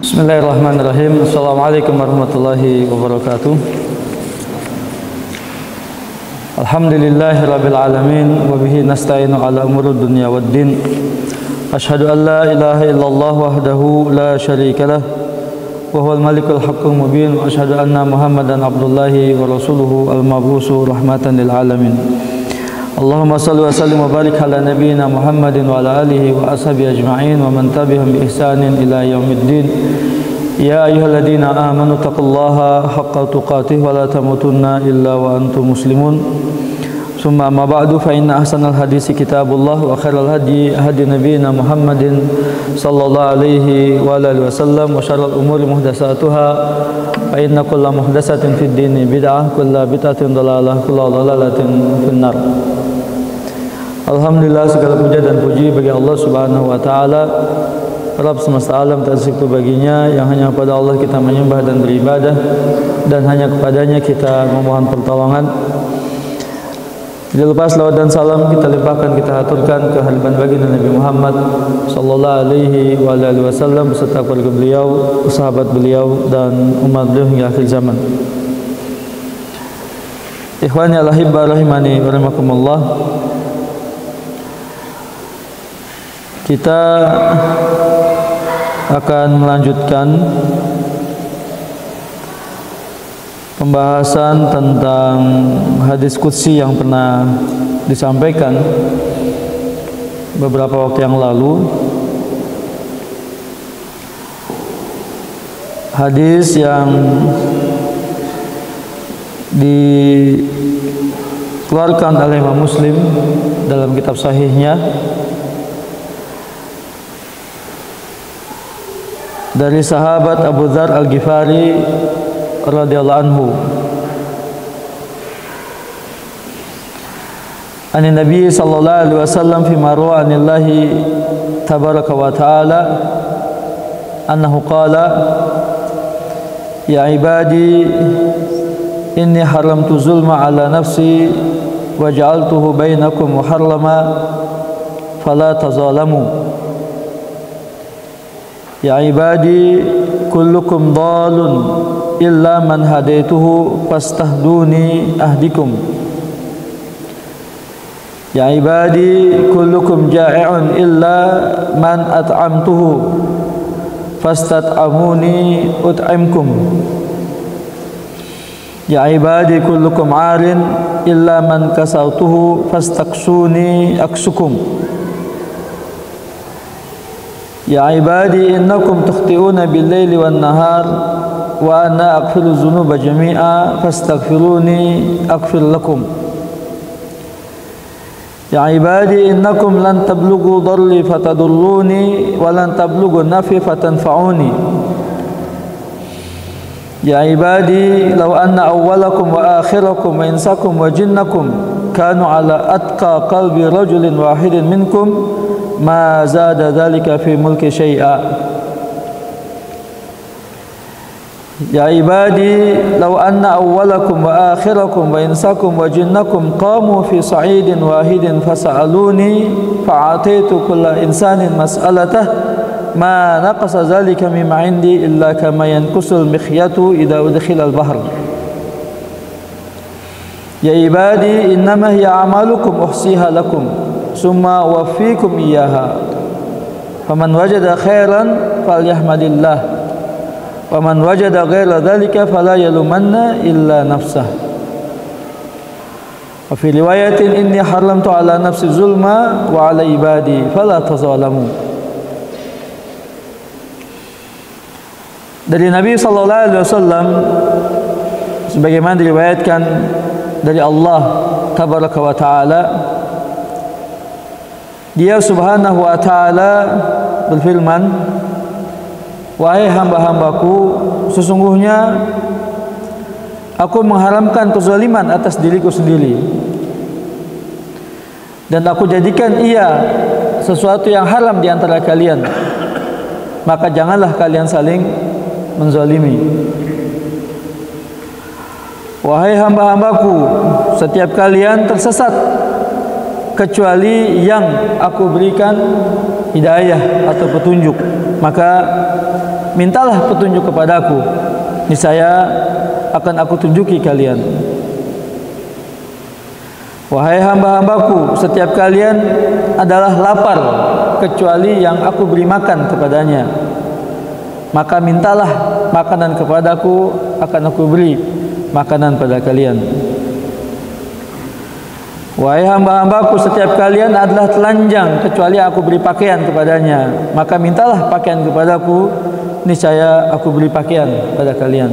Bismillahirrahmanirrahim. Assalamualaikum warahmatullahi wabarakatuh. Alhamdulillahirabbil alamin wa bihi nasta'inu ala umurud dunya waddin. Asyhadu an la ilaha illallah wahdahu la syarika lah wa huwal malikul haqqul mubin wa asyhadu anna Muhammadan abdullahi wa rasuluhu al-mab'usu rahmatan lil alamin. Allahumma salli wa sallim wa barik ala nabiyyina Muhammadin wa ala alihi wa ashabihi ajma'in wa man tabi'ahum bi ihsanin ila yaumiddin. Ya ayyuhalladzina amanu taqullaha haqqa tuqatih wa la tamutunna illa wa antum muslimun. Summa amma ba'du fa inna ahsanal hadisi kitabullah wa khairal hadi hadi nabiyyina Muhammadin sallallahu alaihi wa alihi wasallam wa syarrul umuri muhdatsatuha fa inna kulla muhdatsatin fid dini bid'ah kullu bid'atin dhalalah kullu dhalalatin finnar. Alhamdulillah, segala puja dan puji bagi Allah Subhanahu wa taala, Rabb semesta alam, tak sekutu baginya, yang hanya kepada Allah kita menyembah dan beribadah, dan hanya kepadanya kita memohon pertolongan. Tidak lepas salawat dan salam kita limpahkan, kita aturkan ke hadirat baginda Nabi Muhammad sallallahu alaihi wa alihi wasallam beserta keluarga beliau, sahabat beliau dan umat beliau hingga akhir zaman. Ikhwani al-ahibba rahimani wa rahimakumullah. Kita akan melanjutkan pembahasan tentang hadis qudsi yang pernah disampaikan beberapa waktu yang lalu. Hadis yang dikeluarkan oleh Imam Muslim dalam kitab sahihnya dari sahabat Abu Dzar Al-Ghifari radhiyallahu anhu. An Nabi sallallahu alaihi wasallam fi marwa anillahi tabaraka wa ta'ala annahu qala ya ibadi inni haramtu zulma ala nafsi wa ja'altuhu bainakum muharrama fala tazalamu. Ya ibadi kullukum dhalun illa man hadaituhu fastahduni ahdikum. Ya ibadi kullukum ja'i'un illa man at'amtuhu fastat'amuni ut'imkum. Ya ibadi kullukum 'arin illa man kasautuhu fastaksuni aksukum. Ya ibadi innakum tukhti'una bil-laili wan-nahar wa ana aghfiru dzunuba jami'a fastaghfiruni aghfir lakum. Ya ibadi innakum lan tablughu dharri fatadurruni wa lan tablughu nafi fatanfa'uni. Ya ibadi law anna awwalakum wa akhirakum wa insakum wa jinnakum kanu ala atqa qalbi rajulin wahidin minkum ma zada dhalika fi mulki syai'a. Ya ibadi law anna awwalakum wa akhirakum wa insakum wa jinnakum qamu fi sa'idin wahidin fasa'aluni fa'ataitu kulla insanin mas'alatah ma naqasa dhalika mimma 'indi illa kama yanqusul mikhyatu idza udkhila al-bahr. Ya ibadi innama hiya a'malukum uhsiha lakum summa wafikum iyaha faman wajada khairan falyahmadillah wa man wajada ghaira dhalika fala yalumanna illa nafsah. Wa fi riwayatin inni haramtu ala nafsi zulma wa ala ibadi fala tazalamu. Dari Nabi sallallahu alaihi wasallam sebagaimana diriwayatkan dari Allah tabaraka wa taala, Dia subhanahu wa ta'ala berfirman, wahai hamba-hambaku, sesungguhnya aku mengharamkan kezaliman atas diriku sendiri, dan aku jadikan ia sesuatu yang haram di antara kalian, maka janganlah kalian saling menzalimi. Wahai hamba-hambaku, setiap kalian tersesat kecuali yang aku berikan hidayah atau petunjuk, maka mintalah petunjuk kepadaku, niscaya akan aku tunjuki kalian. Wahai hamba-hambaku, setiap kalian adalah lapar kecuali yang aku beri makan kepadanya. Maka mintalah makanan kepadaku, akan aku beri makanan pada kalian. Wahai hamba-hambaku, setiap kalian adalah telanjang kecuali aku beri pakaian kepadanya. Maka mintalah pakaian kepadaku, niscaya aku beri pakaian pada kalian.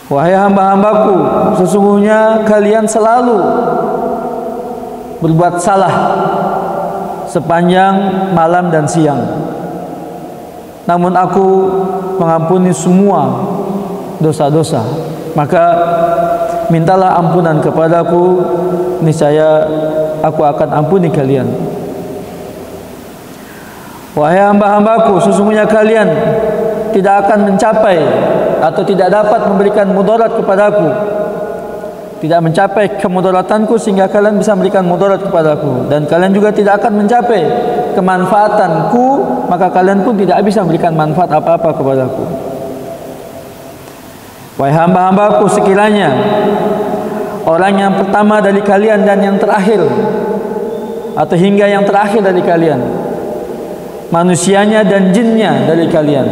Wahai hamba-hambaku, sesungguhnya kalian selalu berbuat salah sepanjang malam dan siang. Namun aku mengampuni semua dosa-dosa. Maka mintalah ampunan kepadaku, niscaya aku akan ampuni kalian. Wahai hamba-hambaku, sesungguhnya kalian tidak akan mencapai atau tidak dapat memberikan mudarat kepadaku, tidak mencapai kemudaratanku sehingga kalian bisa memberikan mudarat kepadaku, dan kalian juga tidak akan mencapai kemanfaatanku, maka kalian pun tidak bisa memberikan manfaat apa-apa kepadaku. Wahai hamba-hambaku, sekiranya orang yang pertama dari kalian dan yang terakhir, atau hingga yang terakhir dari kalian, manusianya dan jinnya dari kalian,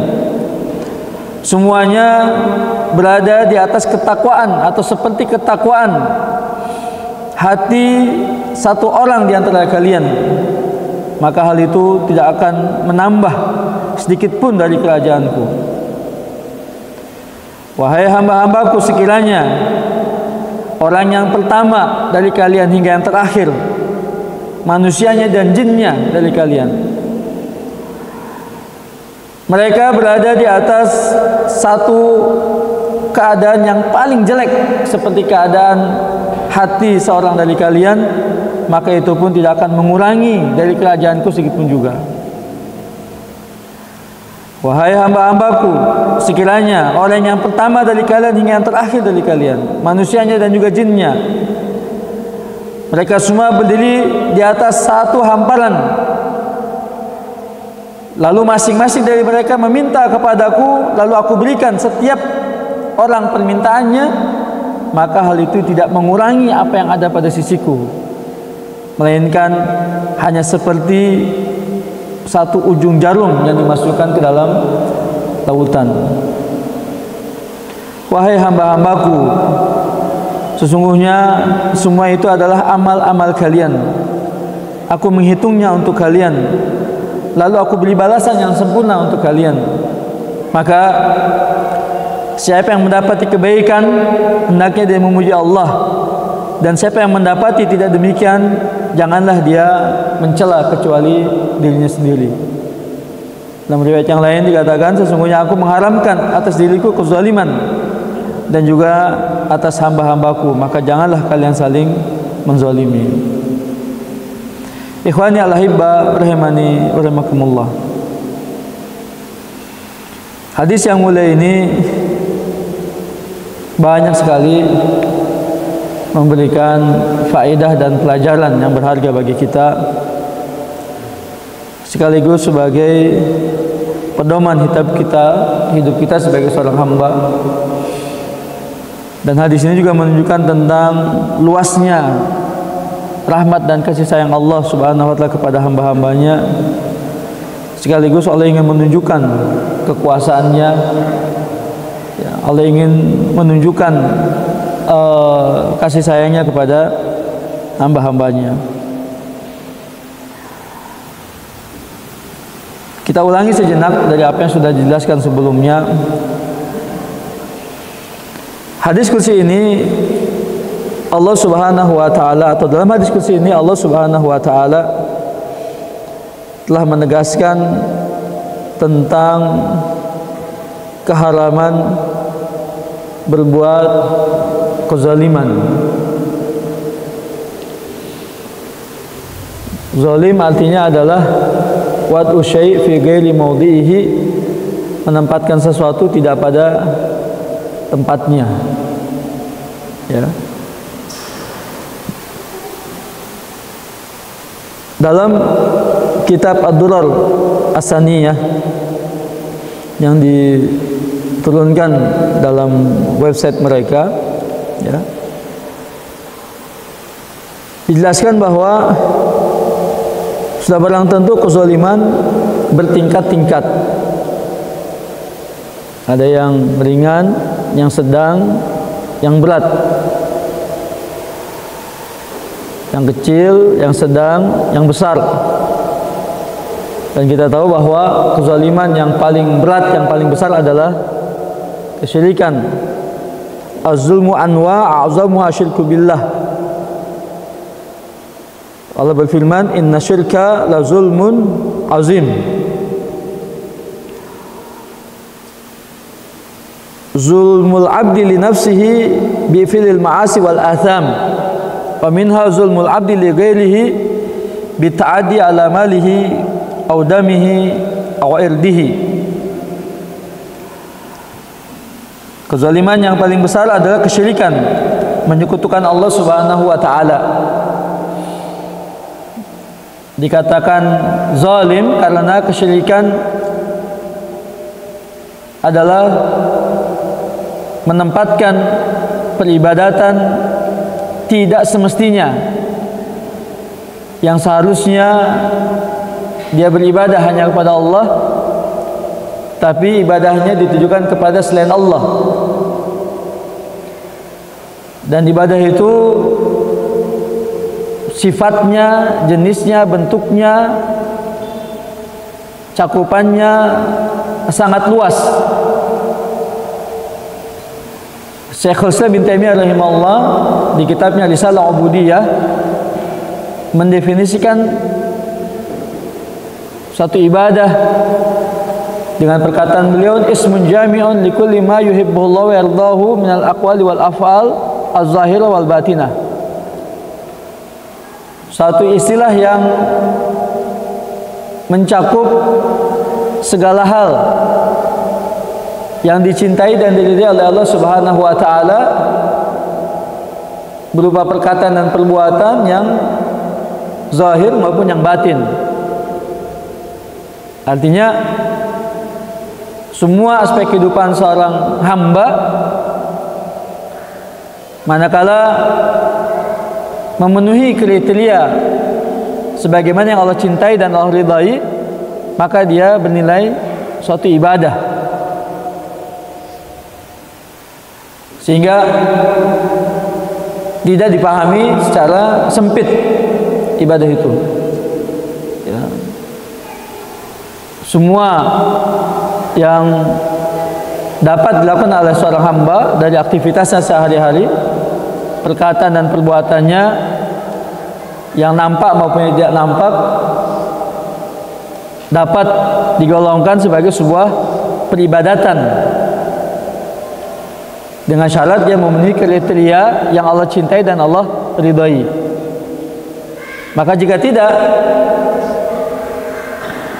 semuanya berada di atas ketakwaan atau seperti ketakwaan hati satu orang di antara kalian, maka hal itu tidak akan menambah sedikit pun dari kerajaanku. Wahai hamba-hambaku, sekiranya orang yang pertama dari kalian hingga yang terakhir, manusianya dan jinnya dari kalian, mereka berada di atas satu keadaan yang paling jelek seperti keadaan hati seorang dari kalian, maka itu pun tidak akan mengurangi dari kerajaanku sedikitpun juga. Wahai hamba-hambaku, sekiranya orang yang pertama dari kalian hingga yang terakhir dari kalian, manusianya dan juga jinnya, mereka semua berdiri di atas satu hamparan, lalu masing-masing dari mereka meminta kepadaku, lalu aku berikan setiap orang permintaannya, maka hal itu tidak mengurangi apa yang ada pada sisiku, melainkan hanya seperti satu ujung jarum yang dimasukkan ke dalam lautan. Wahai hamba-hambaku, sesungguhnya semua itu adalah amal-amal kalian. Aku menghitungnya untuk kalian, lalu aku beri balasan yang sempurna untuk kalian. Maka siapa yang mendapati kebaikan, hendaknya dia memuji Allah, dan siapa yang mendapati tidak demikian, janganlah dia mencela kecuali dirinya sendiri. Dalam riwayat yang lain dikatakan, sesungguhnya aku mengharamkan atas diriku kezaliman dan juga atas hamba-hambaku, maka janganlah kalian saling menzalimi. Ikhwani al-ahibba rahimani wa rahimakumullah. Hadis yang mulia ini banyak sekali memberikan faedah dan pelajaran yang berharga bagi kita, sekaligus sebagai pedoman hidup kita sebagai seorang hamba. Dan hadis ini juga menunjukkan tentang luasnya rahmat dan kasih sayang Allah Subhanahu wa taala kepada hamba-hambanya, sekaligus Allah ingin menunjukkan kekuasaannya. Allah ingin menunjukkan kasih sayangnya kepada hamba-hambanya. Kita ulangi sejenak dari apa yang sudah dijelaskan sebelumnya. Hadis kursi ini Allah Subhanahu wa taala, atau dalam hadis kursi ini Allah Subhanahu wa taala telah menegaskan tentang keharaman berbuat kezaliman. Zalim artinya adalah wad'u syai' fi ghairi mawdi'ihi, menempatkan sesuatu tidak pada tempatnya. Ya. Dalam kitab Ad-Durar As-Saniyah yang diturunkan dalam website mereka, ya, dijelaskan bahwa sudah barang tentu kezaliman bertingkat-tingkat. Ada yang ringan, yang sedang, yang berat, yang kecil, yang sedang, yang besar. Dan kita tahu bahwa kezaliman yang paling berat, yang paling besar adalah kesyirikan. Az-zulmu anwa' a'zamuha syirku billah. Allah berfirman, inna syirka la zulmun azim. Zulmul abdi li nafsihi bi fi'lil ma'asi wal atham. Wa minha zulmul abdi li ghairihi bi ta'addi ala malihi aw damihi aw irdihi. Kezaliman yang paling besar adalah kesyirikan, menyekutukan Allah Subhanahu wa taala. Dikatakan zalim karena kesyirikan adalah menempatkan peribadatan tidak semestinya, yang seharusnya dia beribadah hanya kepada Allah, tapi ibadahnya ditujukan kepada selain Allah. Dan ibadah itu sifatnya, jenisnya, bentuknya, cakupannya sangat luas. Syekhul Islam bin Taimiyah rahimahullah di kitabnya Risalah Ubudiyah mendefinisikan satu ibadah dengan perkataan beliau, ismun jami'un likulli ma yuhibbuhullah wa yardahu minal aqwali wal af'al az-zahira wal batinah. Satu istilah yang mencakup segala hal yang dicintai dan diridai oleh Allah Subhanahu wa taala berupa perkataan dan perbuatan yang zahir maupun yang batin. Artinya semua aspek kehidupan seorang hamba manakala memenuhi kriteria sebagaimana yang Allah cintai dan Allah ridai, maka dia bernilai suatu ibadah. Sehingga tidak dipahami secara sempit ibadah itu, ya. Semua yang dapat dilakukan oleh seorang hamba dari aktivitasnya sehari-hari, perkataan dan perbuatannya yang nampak maupun yang tidak nampak, dapat digolongkan sebagai sebuah peribadatan dengan syarat dia memenuhi kriteria yang Allah cintai dan Allah ridai. Maka jika tidak,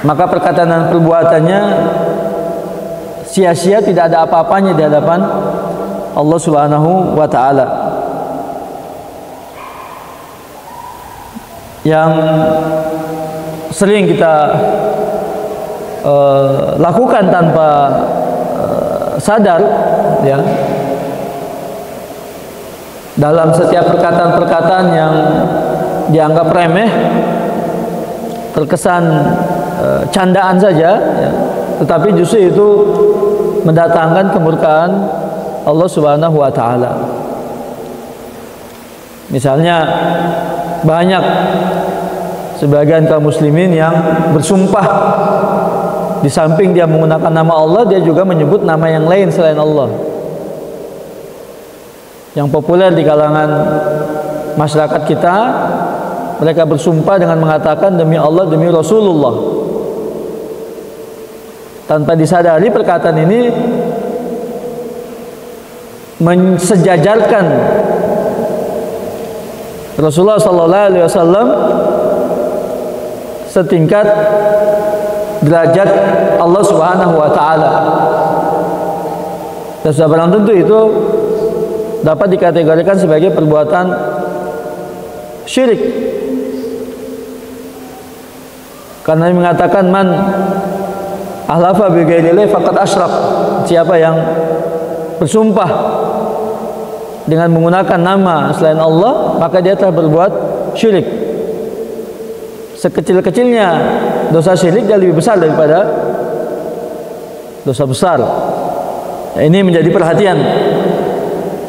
maka perkataan dan perbuatannya sia-sia, tidak ada apa-apanya di hadapan Allah Subhanahu wa taala. Yang sering kita lakukan tanpa sadar, ya, dalam setiap perkataan-perkataan yang dianggap remeh, terkesan candaan saja, ya, tetapi justru itu mendatangkan kemurkaan Allah Subhanahu wa taala. Misalnya banyak sebagian kaum muslimin yang bersumpah di samping dia menggunakan nama Allah, dia juga menyebut nama yang lain selain Allah. Yang populer di kalangan masyarakat kita, mereka bersumpah dengan mengatakan demi Allah, demi Rasulullah. Tanpa disadari perkataan ini mensejajarkan Rasulullah SAW setingkat derajat Allah Subhanahu wa taala. Dan sudah barang tentu itu dapat dikategorikan sebagai perbuatan syirik. Karena mengatakan man ahlafa bi ghairillah faqad asyrak. Siapa yang bersumpah dengan menggunakan nama selain Allah, maka dia telah berbuat syirik. Sekecil-kecilnya dosa syirik dia lebih besar daripada dosa besar. Ini menjadi perhatian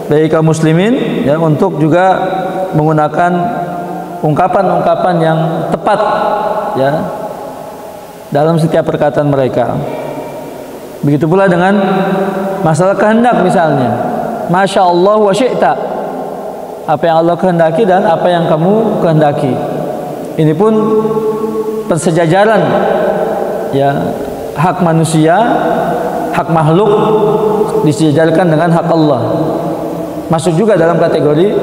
dari kaum muslimin ya, untuk juga menggunakan ungkapan-ungkapan yang tepat ya dalam setiap perkataan mereka. Begitu pula dengan masalah kehendak misalnya. Masya Allah wa syi'ta. Apa yang Allah kehendaki dan apa yang kamu kehendaki. Ini pun persejajaran ya, hak manusia, hak makhluk disejajarkan dengan hak Allah. Masuk juga dalam kategori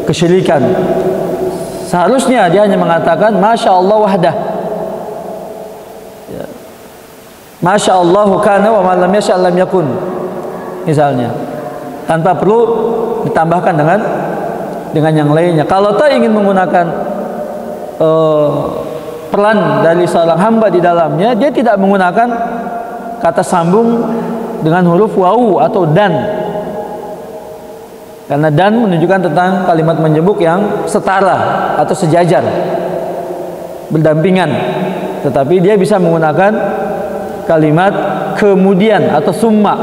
kesyirikan. Seharusnya dia hanya mengatakan Masya Allah wahdah ya. Masya Allah kana wa ma lam yasha' lam yakun misalnya, tanpa perlu ditambahkan dengan yang lainnya. Kalau tak ingin menggunakan peran dari seorang hamba di dalamnya, dia tidak menggunakan kata sambung dengan huruf wawu atau dan, karena dan menunjukkan tentang kalimat menjebuk yang setara atau sejajar, berdampingan. Tetapi dia bisa menggunakan kalimat kemudian atau summa.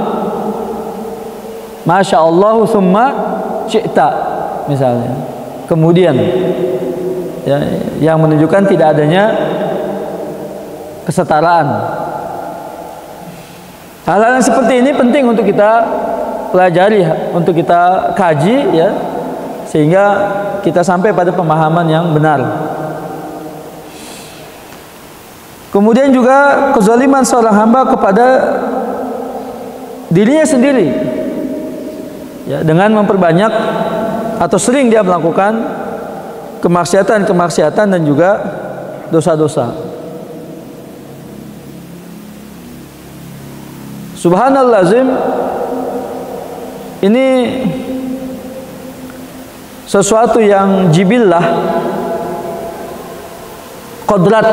Masya Allah summa syi'ta misalnya, kemudian ya, yang menunjukkan tidak adanya kesetaraan. Hal-hal yang seperti ini penting untuk kita pelajari, untuk kita kaji ya, sehingga kita sampai pada pemahaman yang benar. Kemudian juga kezaliman seorang hamba kepada dirinya sendiri ya, dengan memperbanyak atau sering dia melakukan kemaksiatan dan juga dosa-dosa. Subhanallazim, ini sesuatu yang jibillah, kodrat,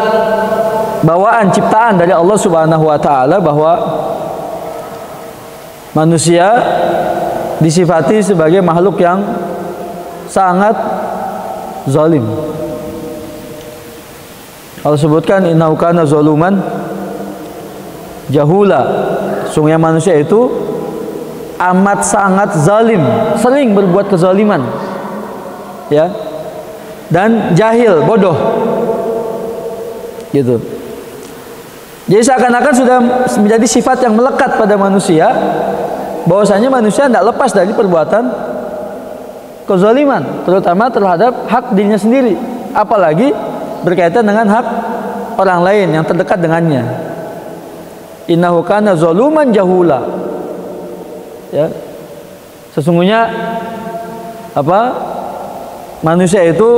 bawaan ciptaan dari Allah Subhanahu wa taala, bahwa manusia disifati sebagai makhluk yang sangat zalim. Allah sebutkan innahu kana zaluman jahula. Sungguhnya manusia itu amat sangat zalim, sering berbuat kezaliman. Ya. Dan jahil, bodoh. Gitu. Jadi seakan-akan sudah menjadi sifat yang melekat pada manusia, bahwasanya manusia tidak lepas dari perbuatan kezaliman, terutama terhadap hak dirinya sendiri, apalagi berkaitan dengan hak orang lain yang terdekat dengannya. Innahu kana zaluman jahula. Ya. Sesungguhnya apa? Manusia itu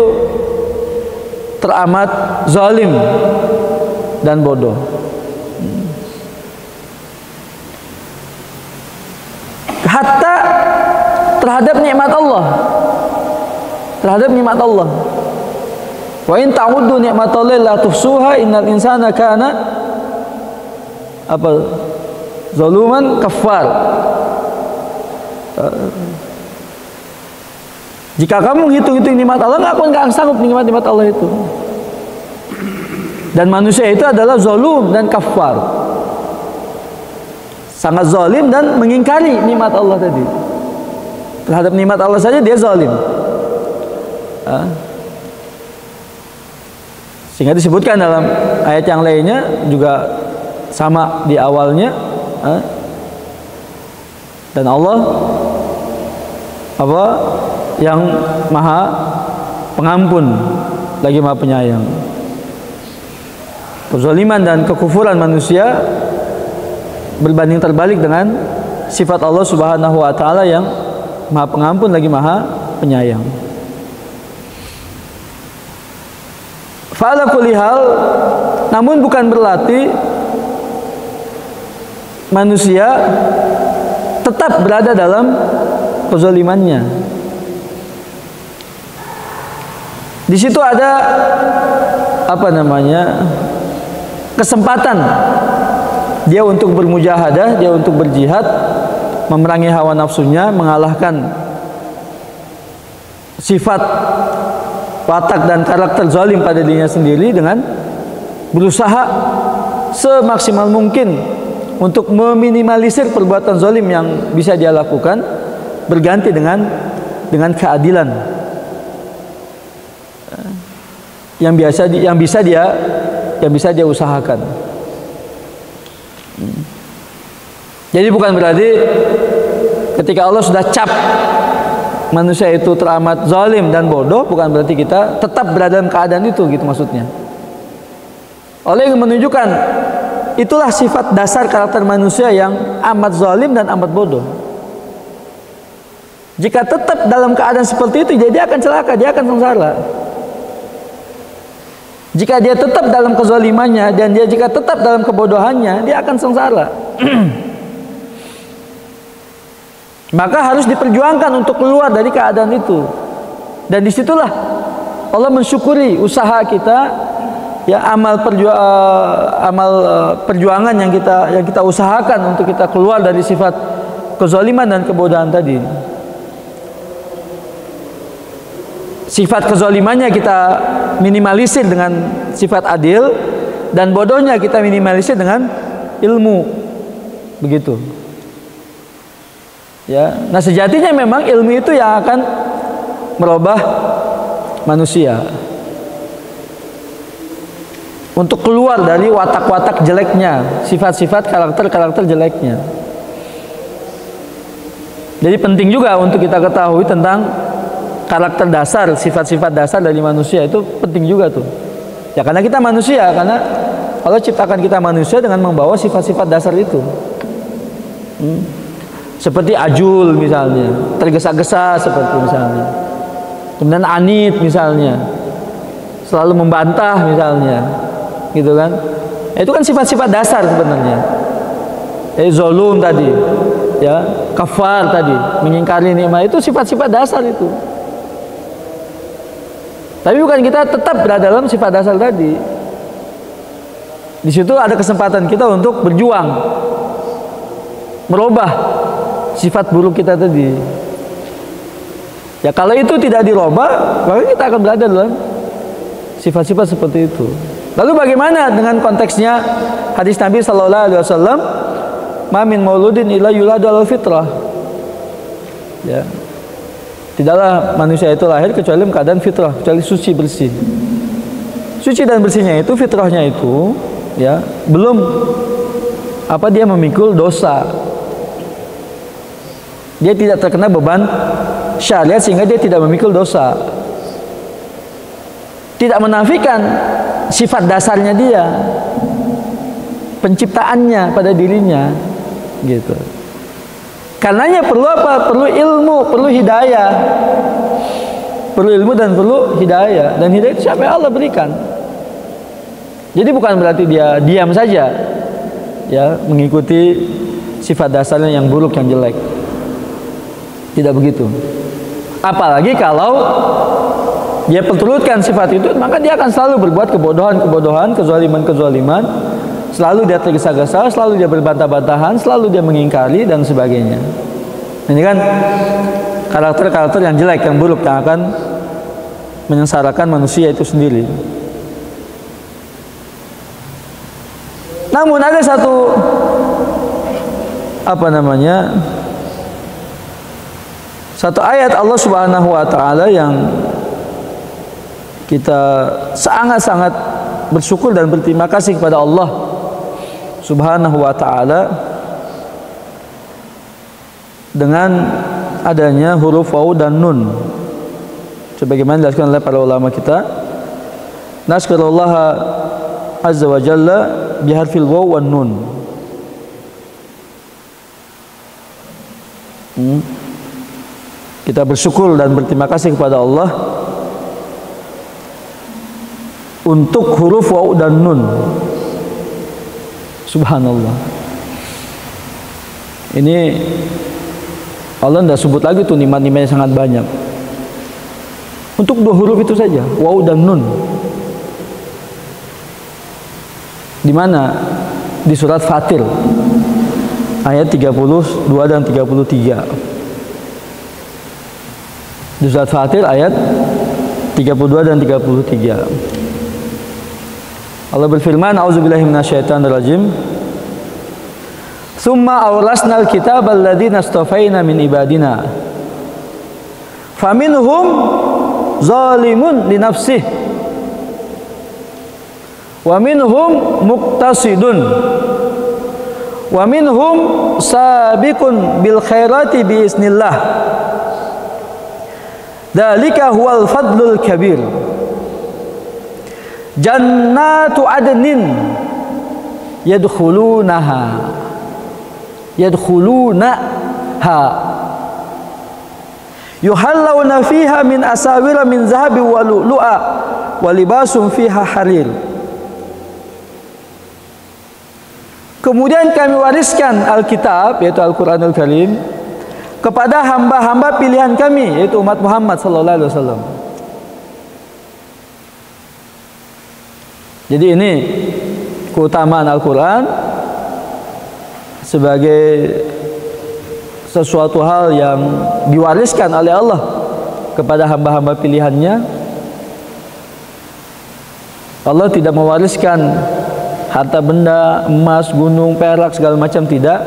teramat zalim dan bodoh. Hatta terhadap nikmat Allah. Terhadap nikmat Allah. Wa in ta'uddu ni'matallahi la tuhsuha innal insana kana apa? Zaluman kafar. Jika kamu hitung-hitung nikmat Allah, aku nggak sanggup nikmat Allah itu. Dan manusia itu adalah zalum dan kafar, sangat zalim dan mengingkari nikmat Allah tadi. Terhadap nikmat Allah saja dia zalim. Sehingga disebutkan dalam ayat yang lainnya juga sama di awalnya. Dan Allah apa? Yang maha pengampun lagi maha penyayang. Kezaliman dan kekufuran manusia berbanding terbalik dengan sifat Allah Subhanahu wa taala yang maha pengampun lagi maha penyayang. Fa'ala kulli hal, namun bukan berarti manusia tetap berada dalam kezalimannya. Di situ ada apa namanya? Kesempatan dia untuk bermujahadah, dia untuk berjihad, memerangi hawa nafsunya, mengalahkan sifat watak dan karakter zalim pada dirinya sendiri dengan berusaha semaksimal mungkin untuk meminimalisir perbuatan zalim yang bisa dia lakukan, berganti dengan keadilan yang bisa dia usahakan. Jadi bukan berarti ketika Allah sudah cap manusia itu teramat zalim dan bodoh, bukan berarti kita tetap berada dalam keadaan itu, gitu maksudnya. Allah ingin menunjukkan itulah sifat dasar karakter manusia yang amat zalim dan amat bodoh. Jika tetap dalam keadaan seperti itu, jadi dia akan celaka, dia akan sengsara. Jika dia tetap dalam kezalimannya dan dia jika tetap dalam kebodohannya, dia akan sengsara. Maka harus diperjuangkan untuk keluar dari keadaan itu. Dan disitulah Allah mensyukuri usaha kita, ya, amal perjuangan yang kita usahakan untuk kita keluar dari sifat kezaliman dan kebodohan tadi. Sifat kezalimannya kita minimalisir dengan sifat adil, dan bodohnya kita minimalisir dengan ilmu. Begitu. Ya, nah sejatinya memang ilmu itu yang akan merubah manusia untuk keluar dari watak-watak jeleknya, sifat-sifat karakter jeleknya. Jadi penting juga untuk kita ketahui tentang karakter dasar, sifat-sifat dasar dari manusia, itu penting juga tuh. Ya karena kita manusia, karena Allah ciptakan kita manusia dengan membawa sifat-sifat dasar itu. Seperti ajul misalnya, tergesa-gesa seperti misalnya. Kemudian anit misalnya, selalu membantah misalnya, gitu kan? Itu kan sifat-sifat dasar sebenarnya. Zolum tadi, ya, kafar tadi, mengingkari nikmat, itu sifat-sifat dasar itu. Tapi bukan kita tetap berada dalam sifat dasar tadi. Di situ ada kesempatan kita untuk berjuang, merubah sifat buruk kita tadi. Ya kalau itu tidak dirubah, maka kita akan berada dalam sifat-sifat seperti itu. Lalu bagaimana dengan konteksnya hadis Nabi sallallahu alaihi wasallam, "Ma min mauludin illa yuladu alal fitrah." Ya. Tidaklah manusia itu lahir kecuali dalam keadaan fitrah, kecuali suci bersih. Suci dan bersihnya itu, fitrahnya itu, ya, belum dia memikul dosa. Dia tidak terkena beban syariat sehingga dia tidak memikul dosa. Tidak menafikan sifat dasarnya dia, penciptaannya pada dirinya, gitu. Karenanya perlu apa? Perlu ilmu, perlu hidayah. Perlu ilmu dan perlu hidayah. Dan hidayah itu siapa yang Allah berikan. Jadi bukan berarti dia diam saja, ya, mengikuti sifat dasarnya yang buruk, yang jelek. Tidak begitu. Apalagi kalau dia perturutkan sifat itu, maka dia akan selalu berbuat kebodohan, kezaliman, selalu dia tergesa-gesa, selalu dia berbantah-bantahan, selalu dia mengingkari dan sebagainya. Ini kan karakter-karakter yang jelek, yang buruk, yang akan menyengsarakan manusia itu sendiri. Namun ada satu satu ayat Allah Subhanahu wa taala yang kita sangat-sangat bersyukur dan berterima kasih kepada Allah Subhanahu wa taala dengan adanya huruf waw dan nun. Sebagaimana dijelaskan oleh para ulama kita, naskurullah azza wa jalla biharfil waw wan nun. Kita bersyukur dan berterima kasih kepada Allah untuk huruf waw dan nun. Subhanallah. Ini Allah tidak sebut lagi tuh nikmat-nikmatnya sangat banyak. Untuk dua huruf itu saja, waw dan nun. Di mana di surat Fatir ayat 32 dan 33. Di surat Fatir ayat 32 dan 33. Allah berfirman, A'udzubillahi minasyaitonirrajim. Tsumma awrasnal kitabal ladzina astafaina min ibadina. Faminhum zalimun li nafsihi wa minhum muqtasidun wa minhum sabiqun bil khairati bi iznillah. Dzalika huwal fadlul kabir. Jannatu adnin yadkhulunaha yuhallawna fiha min asawira min zahabi wa lu'lu'a wa libasum fiha harir. Kemudian kami wariskan Alkitab, yaitu Al-Quranul Karim, kepada hamba-hamba pilihan kami, yaitu umat Muhammad sallallahu alaihi wasallam. Jadi ini keutamaan Al-Quran sebagai sesuatu hal yang diwariskan oleh Allah kepada hamba-hamba pilihannya. Allah tidak mewariskan harta benda, emas, gunung, perak, segala macam, tidak.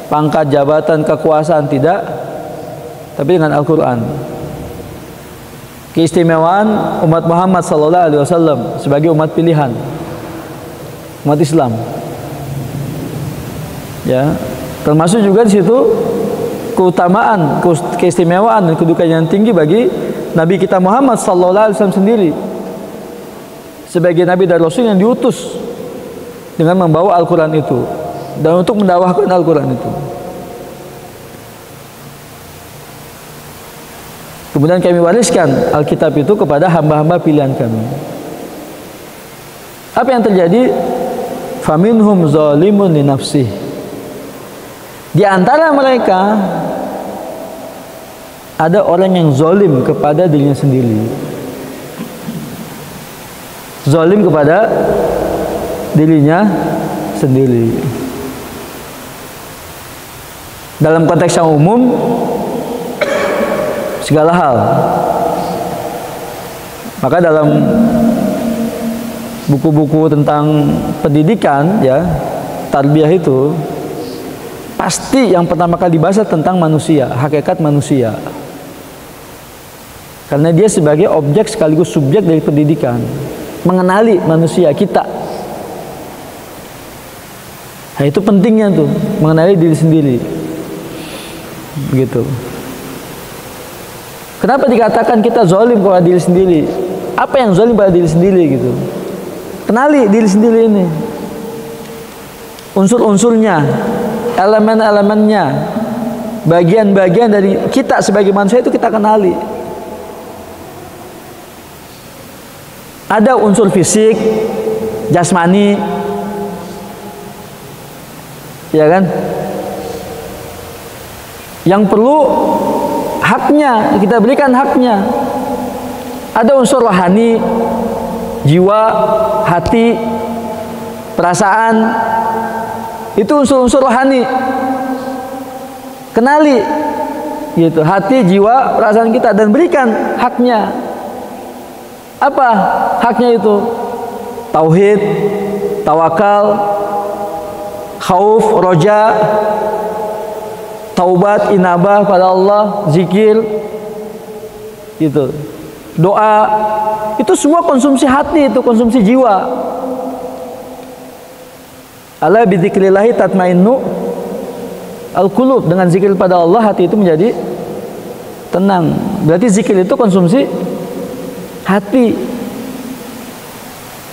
Pangkat, jabatan, kekuasaan, tidak. Tapi dengan Al-Quran. Keistimewaan umat Muhammad sallallahu alaihi wasallam sebagai umat pilihan, umat Islam. Ya, termasuk juga di situ keutamaan, keistimewaan dan kedudukan yang tinggi bagi Nabi kita Muhammad sallallahu alaihi wasallam sendiri sebagai nabi dan rasul yang diutus dengan membawa Al-Quran itu dan untuk mendakwahkan Al-Quran itu. Kemudian kami wariskan Alkitab itu kepada hamba-hamba pilihan kami. Apa yang terjadi? Faminhum zalimun li nafsihi. Di antara mereka ada orang yang zalim kepada dirinya sendiri. Zalim kepada dirinya sendiri. Dalam konteks yang umum, segala hal. Maka dalam buku-buku tentang pendidikan, ya, tarbiyah itu pasti yang pertama kali dibahas tentang manusia, hakikat manusia. Karena dia sebagai objek sekaligus subjek dari pendidikan, mengenali manusia kita. Nah, itu pentingnya tuh, mengenali diri sendiri. Begitu. Kenapa dikatakan kita zalim kepada diri sendiri? Apa yang zalim pada diri sendiri gitu? Kenali diri sendiri ini. Unsur-unsurnya, elemen-elemennya, bagian-bagian dari kita sebagai manusia itu kita kenali. Ada unsur fisik, jasmani, ya kan? Yang perlu haknya, kita berikan haknya. Ada unsur rohani, jiwa, hati, perasaan. Itu unsur-unsur rohani. Kenali gitu, hati, jiwa, perasaan kita dan berikan haknya. Apa haknya itu? Tauhid, tawakal, khauf, roja, taubat, inabah pada Allah, zikir, gitu. Doa, itu semua konsumsi hati, itu konsumsi jiwa. Ala bidzikrillahi tatmainnu al-qulub. Dengan zikir pada Allah, hati itu menjadi tenang. Berarti zikir itu konsumsi hati.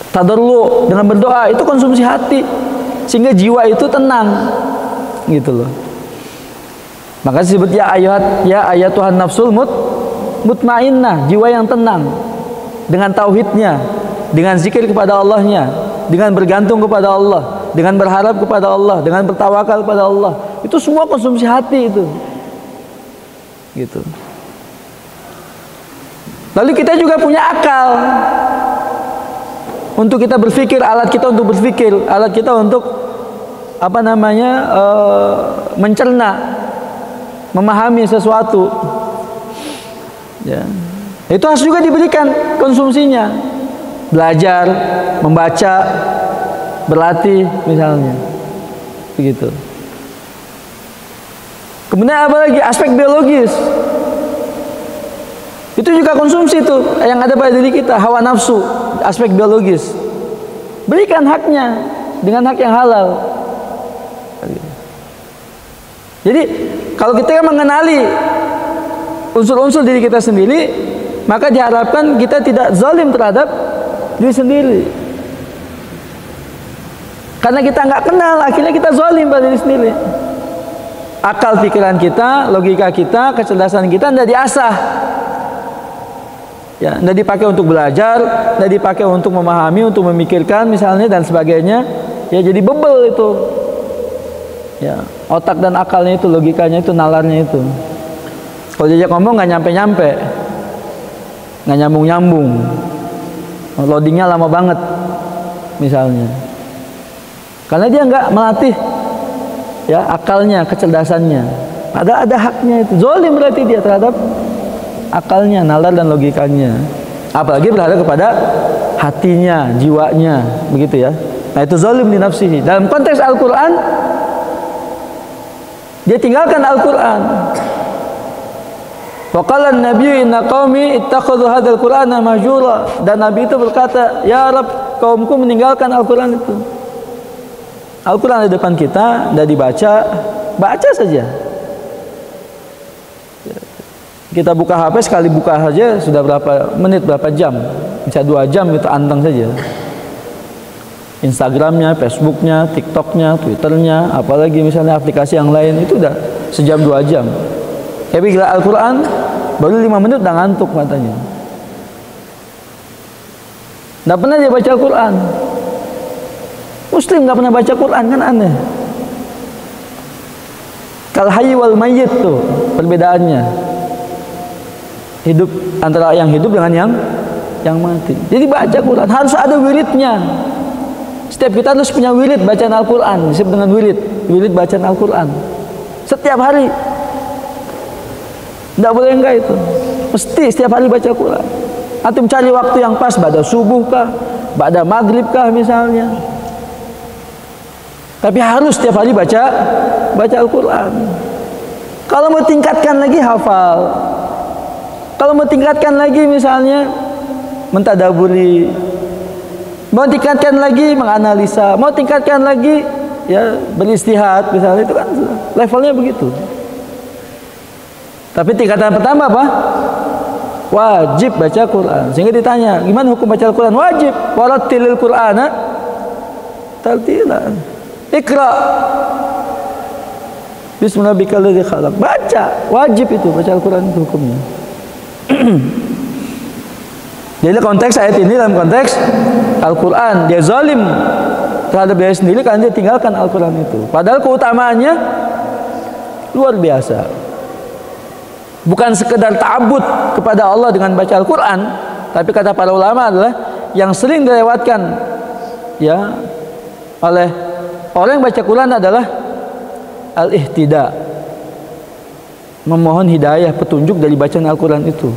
Tadarru, dengan berdoa, itu konsumsi hati. Sehingga jiwa itu tenang, gitu loh. Maka disebut ya ayatuhan nafsul mutmainnah, jiwa yang tenang dengan tauhidnya, dengan zikir kepada Allahnya, dengan bergantung kepada Allah, dengan berharap kepada Allah, dengan bertawakal kepada Allah. Itu semua konsumsi hati itu. Gitu. Lalu kita juga punya akal. Untuk kita berpikir, alat kita untuk berpikir, alat kita untuk mencerna, memahami sesuatu. Ya. Itu harus juga diberikan konsumsinya. Belajar, membaca, berlatih misalnya. Begitu. Kemudian apa lagi? Aspek biologis. Itu juga konsumsi tuh yang ada pada diri kita, hawa nafsu, aspek biologis. Berikan haknya dengan hak yang halal. Jadi kalau kita mengenali unsur-unsur diri kita sendiri, maka diharapkan kita tidak zalim terhadap diri sendiri. Karena kita nggak kenal, akhirnya kita zalim pada diri sendiri. Akal pikiran kita, logika kita, kecerdasan kita tidak diasah. Ya, tidak dipakai untuk belajar, tidak dipakai untuk memahami, untuk memikirkan misalnya dan sebagainya. Ya, jadi bebel itu. Ya, otak dan akalnya itu, logikanya itu, nalarnya itu. Kalau diajak ngomong nggak nyampe-nyampe, nggak nyambung-nyambung, loadingnya lama banget, misalnya. Karena dia nggak melatih, ya, akalnya, kecerdasannya. Ada haknya itu. Zalim berarti dia terhadap akalnya, nalar dan logikanya. Apalagi berhadap kepada hatinya, jiwanya, begitu ya. Nah, itu zalim li nafsihi. Dalam konteks Al-Quran, dia tinggalkan Al-Quran. Wa qala an-nabiyyu inna qaumi ittakhadhu hadzal qur'ana mahjura. Dan Nabi itu berkata, "Ya Rabb, kaumku meninggalkan Al-Quran itu." Al-Quran di depan kita, tidak dibaca, baca saja. Kita buka HP, sekali buka saja sudah berapa menit, berapa jam, bisa 2 jam kita anteng saja. Instagramnya, Facebooknya, TikToknya, Twitternya, apalagi misalnya aplikasi yang lain, itu udah sejam 2 jam. Tapi gila Al-Quran baru 5 menit udah ngantuk matanya. Nggak pernah dia baca Al-Quran. Muslim nggak pernah baca Quran, kan aneh. Kal hayy wal mayyit tuh perbedaannya. Hidup antara yang hidup dengan yang mati. Jadi baca Quran harus ada wiridnya. Setiap kita harus punya wirid bacaan Al-Quran, disebut dengan wirid bacaan Al-Quran. Setiap hari. Tidak boleh enggak itu. Mesti setiap hari baca Quran. Antum cari waktu yang pas, pada subuh kah, pada maghrib kah misalnya. Tapi harus setiap hari baca Al-Quran. Kalau mau tingkatkan lagi hafal. Kalau mau tingkatkan lagi misalnya mentadaburi. Mau tingkatkan lagi menganalisa. Mau tingkatkan lagi ya beristihad misalnya, itu kan levelnya begitu. Tapi tingkatan pertama apa? Wajib baca Quran. Sehingga ditanya, gimana hukum baca Al-Quran? Wajib. Warattilil Qur'ana tartilan. Iqra. Bismillahirrahmanirrahim khalaq. Baca, wajib itu baca Al-Quran, itu hukumnya. Jadi konteks ayat ini dalam konteks Al-Quran, dia zalim terhadap diri sendiri karena dia tinggalkan Al-Quran itu. Padahal keutamaannya luar biasa. Bukan sekedar ta'abbud kepada Allah dengan baca Al-Quran, tapi kata para ulama adalah yang sering dilewatkan ya oleh orang yang baca Quran adalah al-ihtida, memohon hidayah, petunjuk dari bacaan Al-Quran itu.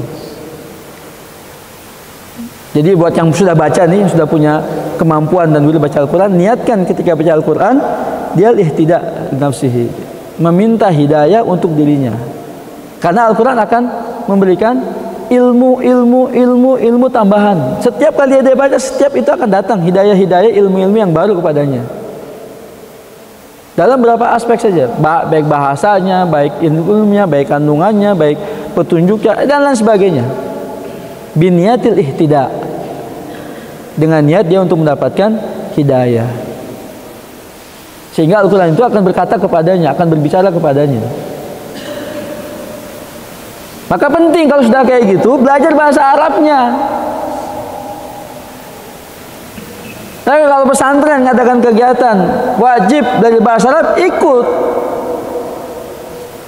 Jadi buat yang sudah baca nih, sudah punya kemampuan dan boleh baca Al-Quran, niatkan ketika baca Al-Quran dia al-ihtida nafsihi, meminta hidayah untuk dirinya. Karena Al-Quran akan memberikan ilmu tambahan. Setiap kali dia baca, setiap itu akan datang hidayah-hidayah, ilmu-ilmu yang baru kepadanya. Dalam berapa aspek saja, baik bahasanya, baik ilmunya, baik kandungannya, baik petunjuknya, dan lain sebagainya. Biniyatil ihtida, dengan niat dia untuk mendapatkan hidayah. Sehingga Al-Quran itu akan berkata kepadanya, akan berbicara kepadanya. Maka penting kalau sudah kayak gitu, belajar bahasa Arabnya. Tapi kalau pesantren mengadakan kegiatan wajib belajar bahasa Arab, ikut.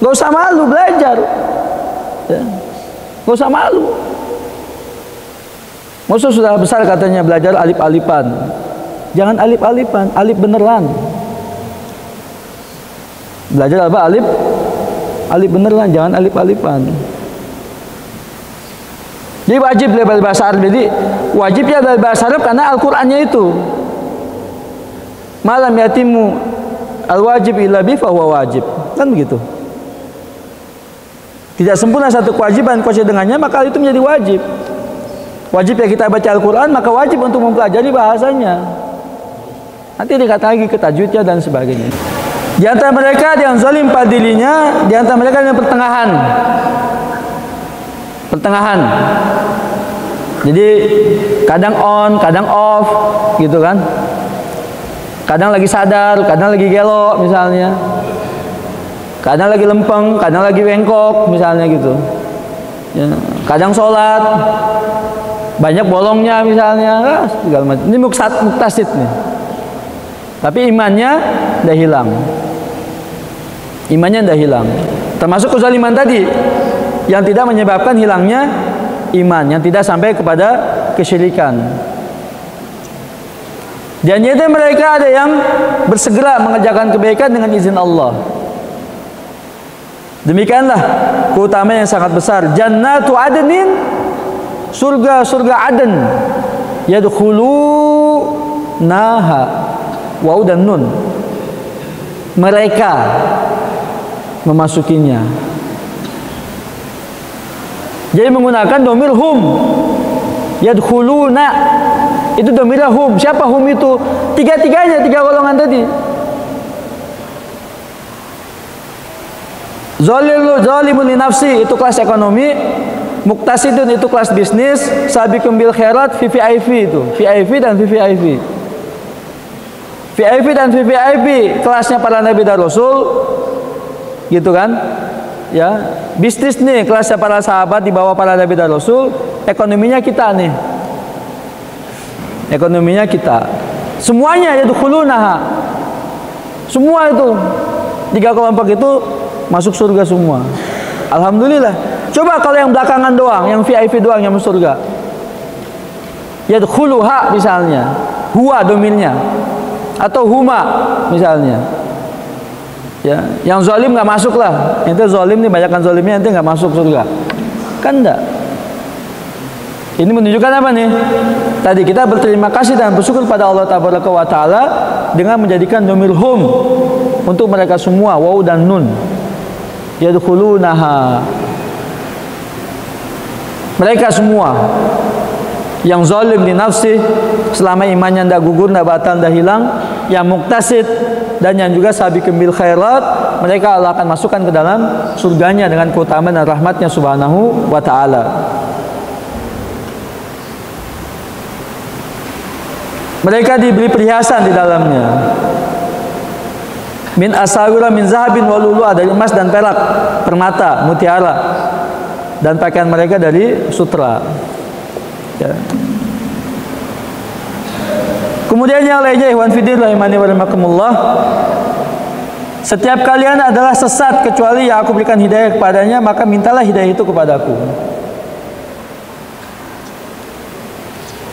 Gak usah malu belajar, ya. Gak usah malu. Maksud sudah besar katanya belajar alif-alifan. Jangan alif-alifan, alif beneran. Belajar apa? Alif. Alif beneran, jangan alif-alifan. Jadi wajib belajar bahasa Arab. Jadi wajibnya belajar bahasa Arab karena Al-Qur'annya itu. Malam yatimu al-wajib illa bi fa huwa wajib. Kan begitu. Tidak sempurna satu kewajiban kecuali dengannya, maka itu menjadi wajib. Wajib ya kita baca Al-Qur'an, maka wajib untuk mempelajari bahasanya. Nanti dikata lagi ke tajwidnya dan sebagainya. Di antara mereka yang zalim pada dirinya, di antara mereka yang pertengahan. Pertengahan. Jadi kadang on, kadang off, gitu kan? Kadang lagi sadar, kadang lagi gelo misalnya. Kadang lagi lempeng, kadang lagi bengkok misalnya gitu. Ya, kadang sholat, banyak bolongnya misalnya, segala macam. Ini muktasid nih. Tapi imannya udah hilang. Imannya udah hilang. Termasuk kezaliman tadi yang tidak menyebabkan hilangnya iman, yang tidak sampai kepada kesyirikan. Dan itu mereka ada yang bersegera mengerjakan kebaikan dengan izin Allah. Demikianlah keutamaan yang sangat besar. Jannatu adnin, surga-surga Aden. Yadkhulunaha, waw dan nun. Mereka memasukinya. Jadi menggunakan domir hum. Yadkhuluna, itu domirnya hum. Siapa hum itu? Tiga-tiganya, tiga golongan tadi. Zalimun li nafsi, itu kelas ekonomi. Muktasidun, itu kelas bisnis. Sabiqun bil khairat, VVIP itu. VIP dan VVIP. VIP dan VVIP kelasnya para nabi dan rasul, gitu kan? Ya, bisnis nih kelasnya para sahabat di bawah para nabi dan rasul. Ekonominya kita nih. Ekonominya kita. Semuanya yadkhulunaha. Semua itu tiga kelompok itu masuk surga semua. Alhamdulillah. Coba kalau yang belakangan doang, yang VIP doang yang masuk surga. Yadkhuluha misalnya, huwa domirnya, atau huma misalnya. Ya, yang zalim nggak masuk lah. Ente zalim nih, banyakkan zalimnya, ente nggak masuk surga. Kan enggak. Ini menunjukkan apa nih? Tadi kita berterima kasih dan bersyukur pada Allah Tabaraka wa Ta'ala dengan menjadikan domir hum untuk mereka semua, waw dan nun. Yadkhulunaha, mereka semua yang zalim di nafsi selama imannya tidak gugur, tidak batal, tidak hilang, yang muktasid dan yang juga sabiqun bil khairat, mereka Allah akan masukkan ke dalam surganya dengan keutamaan dan rahmatnya subhanahu wa ta'ala. Mereka diberi perhiasan di dalamnya. Min asawira min zahabin walulu, dari emas dan perak, permata, mutiara, dan pakaian mereka dari sutra. Ya. Kemudian yang lainnya, ikhwan fillah rahimani wa rahimakumullah, setiap kalian adalah sesat kecuali yang aku berikan hidayah kepadanya, maka mintalah hidayah itu kepadaku.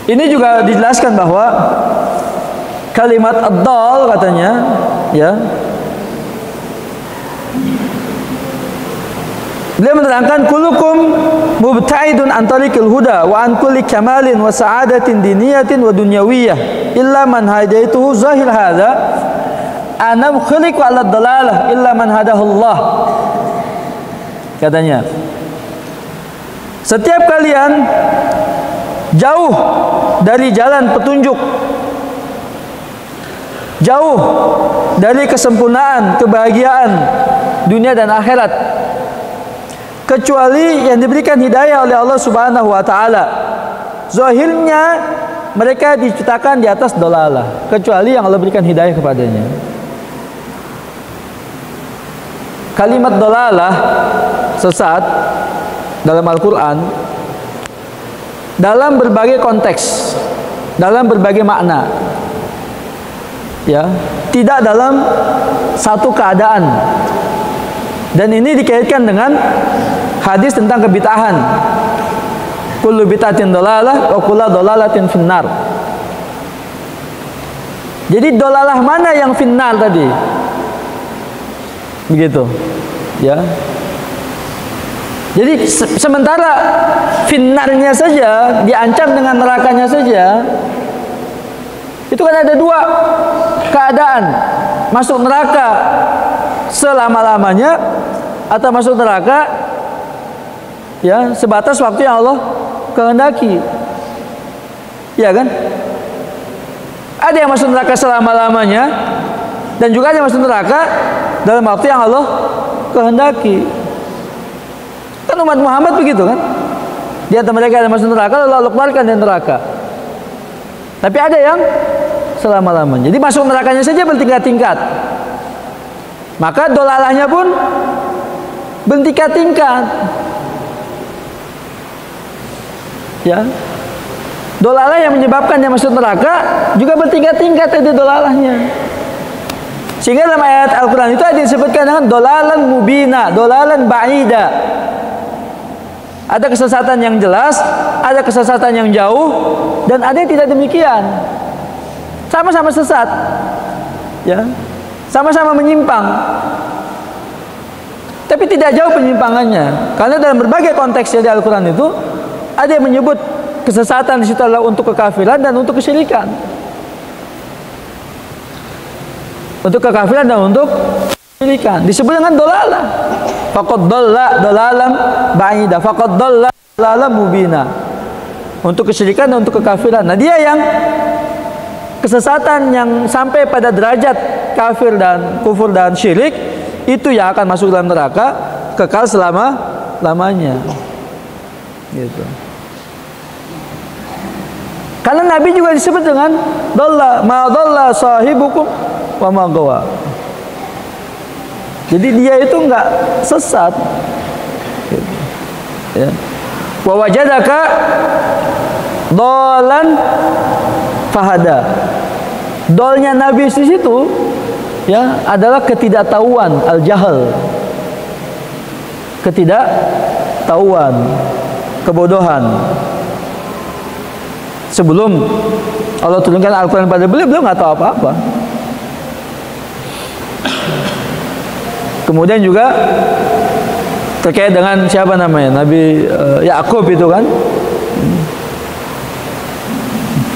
Ini juga dijelaskan bahwa kalimat ad-dal katanya, ya, beliau menerangkan kullukum mubta'idun an tariqil huda wa an kulli kamalin wa sa'adatin diniyatin wa dunyawiyah illa man hadaituhu zahir hadza ana khuliqu 'ala dalalah illa man hadahullah. Katanya, setiap kalian jauh dari jalan petunjuk, jauh dari kesempurnaan, kebahagiaan dunia dan akhirat, kecuali yang diberikan hidayah oleh Allah Subhanahu wa ta'ala. Zahirnya mereka diciptakan di atas dalalah, kecuali yang Allah berikan hidayah kepadanya. Kalimat dalalah, sesat, dalam Al-Quran, dalam berbagai konteks, dalam berbagai makna, ya, tidak dalam satu keadaan. Dan ini dikaitkan dengan hadis tentang kebid'ahan. Kullu bid'atin dalalah wa kullu dalalatin finnar. Jadi dalalah mana yang finnar tadi? Begitu. Ya. Jadi sementara finnarnya saja, diancam dengan nerakanya saja, itu kan ada dua keadaan: masuk neraka selama-lamanya atau masuk neraka ya sebatas waktu yang Allah kehendaki. Ya kan? Ada yang masuk neraka selama-lamanya dan juga ada yang masuk neraka dalam waktu yang Allah kehendaki. Kan umat Muhammad begitu kan? Di antara mereka ada yang masuk neraka lalu Allah keluarkan dari neraka. Tapi ada yang selama-lamanya. Jadi masuk nerakanya saja bertingkat-tingkat. Maka dolalahnya pun bertingkat-tingkat. Ya. Dolalah yang menyebabkan dia masuk neraka juga bertingkat-tingkat itu dolalahnya. Sehingga dalam ayat Al-Quran itu ada disebutkan dengan dolalan mubina, dolalan ba'ida. Ada kesesatan yang jelas, ada kesesatan yang jauh, dan ada yang tidak demikian. Sama-sama sesat, ya, sama-sama menyimpang. Tapi tidak jauh penyimpangannya, karena dalam berbagai konteksnya di Al-Quran itu ada yang menyebut kesesatan di situ adalah untuk kekafiran dan untuk kesyirikan. Untuk kekafiran dan untuk kesyirikan disebut dengan dolalah. Faqad dalla dalalan ba'ida, faqad dalla dalalan mubina. Untuk kesyirikan dan untuk kekafiran. Nah, dia yang kesesatan yang sampai pada derajat kafir dan kufur dan syirik, itu yang akan masuk dalam neraka kekal selama-lamanya. Gitu. Karena Nabi juga disebut dengan dalla ma dalla sahibukum wa ma gawa. Jadi dia itu enggak sesat. Gitu. Ya. Wa wajadaka dolan fahada. Dolnya Nabi di situ ya adalah ketidaktahuan, al-jahal. Ketidaktahuan, kebodohan. Sebelum Allah turunkan Al-Quran pada beliau, beliau nggak tahu apa-apa. Kemudian juga terkait dengan siapa namanya, Nabi Yakub itu kan,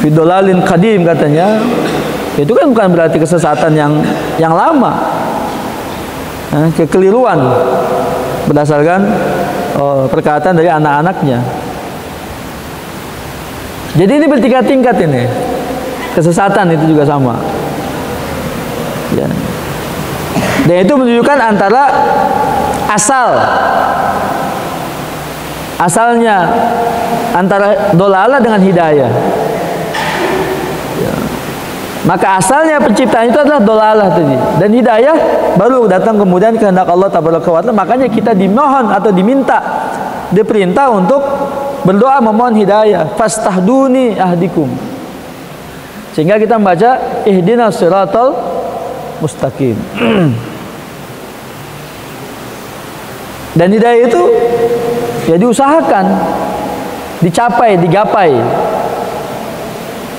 fidolalin qadim katanya, itu kan bukan berarti kesesatan yang lama, kekeliruan berdasarkan perkataan dari anak-anaknya. Jadi ini bertingkat-tingkat ini. Kesesatan itu juga sama. Ya. Dan itu menunjukkan antara asalnya antara dolalah dengan hidayah. Ya. Maka asalnya penciptaan itu adalah dolalah tadi, dan hidayah baru datang kemudian kehendak Allah tabaraka wa taala. Makanya kita dimohon atau diperintah untuk berdoa memohon hidayah, fastahduni ahdikum. Sehingga kita membaca ihdinas siratal mustaqim. Dan hidayah itu ya diusahakan, dicapai, digapai.